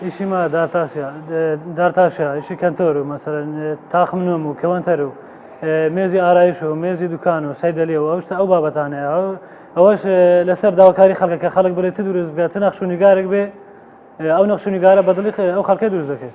işi ma dartaşa, işi kantoru mesela taxminum u kevanteru mezi arayış u mezi dükkanı saydaliye u işte o babatane اوش لسر داوکاری خلق که خلق برای چی دروز بیاد چه نقشونی گارک به او نقشونی گاره بدلی او خلقه دروز دکه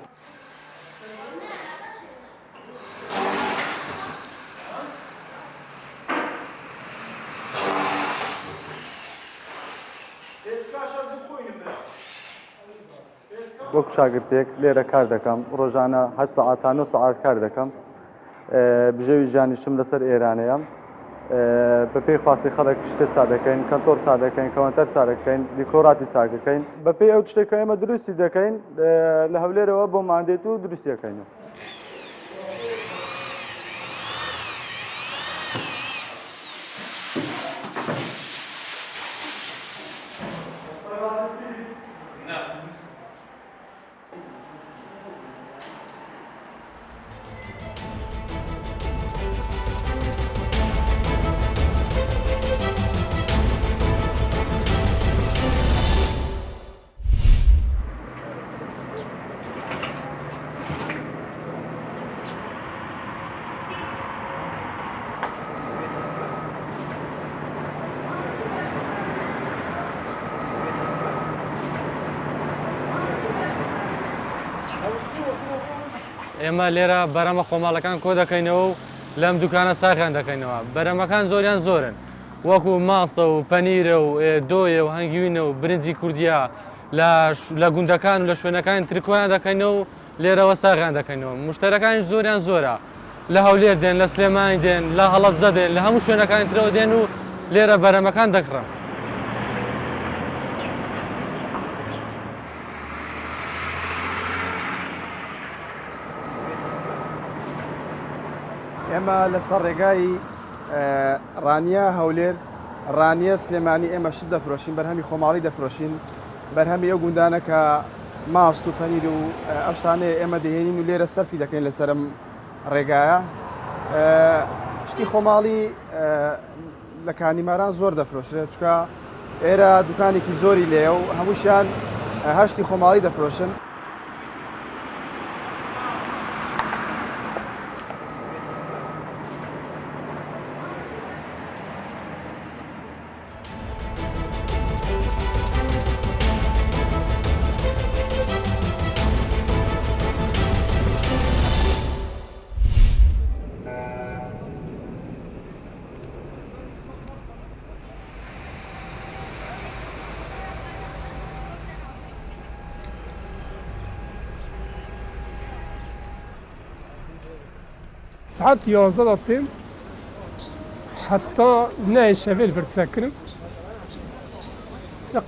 وەک شاگردێک لێرە کار دەکەم ڕۆژانە 8 ساعات 9 ساعات کار دەکەم بژێوی ژانیشم لەسەر ئێرانەیە بە پێی خواسی خەڵک شتێک چا دەکەین کەنتۆر چا دەکەین کەوەنتەر چا دەکەین دیکۆڕاتی چا دەکەین بە پێی ئەو شتێک کە ئێمە دروستی دەکەین لە هەولێرەوە بۆ ماندێت و دروستی دەکەینەوە. ئێمە لێرە بەرەمە خۆماڵەکان کۆ دەکەینەوە و لەم دوکانە ساغیان دەکەینەوە بەرەمەکان زۆریان زۆرن وەکو ماستە و پەنیرە و دۆیە و هەنگوینە و برنجی کوردیا لە گوندەکان و لە شوێنەکان ترکۆیان دەکەینەوە و لێرەوە ساغیان دەکەینەوە مشتەرەکانی زۆریان زۆرە لە هەولێر دێن لە سلێمانی دێن لە هەڵەبجە دێن لە هەموو شوێنەکانی ترەوە دێن و لێرە بەرەمەکان دەکڕن. ئێمە لەسەر ڕێگای ڕانیە هەولێر ڕانیە سلێمانی ئێمە شت دەفرۆشین بەرهەمی خۆماڵی دەفرۆشین بەرهەمی ئەو گوندانە کە ماست و پەنیر و ئەو شتانەیە ئێمە دەهێنین و لێرە سەرفی دەکەین لەسەرم ڕێگایە شتی خۆماڵی لە کانیماران زۆر دەفرۆشرێت چکە ئێرە دوکانێکی زۆری لێە و هەمووشیان هەشتی خۆماڵی دەفرۆشن. ساعت 11 دقيقة حتى نايش شافيل فرد ساكن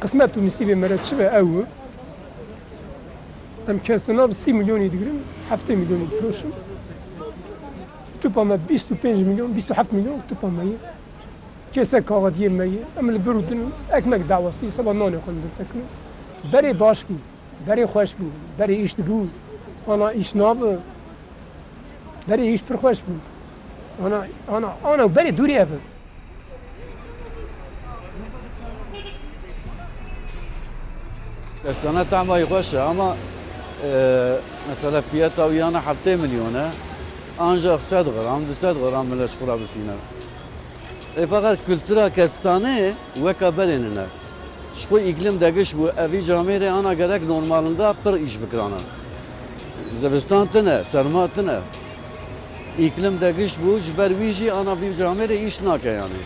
قسمت ونسيبي مرات شبه أول أم كاستنا ب 6 مليون يدقرن 7 مليون يدفروشن توبا ما 25 مليون 27 مليون توبا ماهي كاسا كاغدية ماهي أم الفرودن أكمك دعوة سبا ناني خلنا ساكن بري باش بو بري خوش بو بري إيش تبو أنا إيش ناب بري إيش برخوش بو أنا بري دوري أفل استنا تعمل يخشى أما مثلا فياتا ويانا 7 مليون أنجا 100 غرام 200 غرام من الشقرة بسينا فقط كولتورا كستانه وكا بريننا شكو إقليم دقش بو أفي جاميري أنا قرق نورمالندا پر إيش بكرانا زبستان تنه سرما تنه إقليم دقش بو جبر ويجي أنا في جاميري إيش ناكا يعني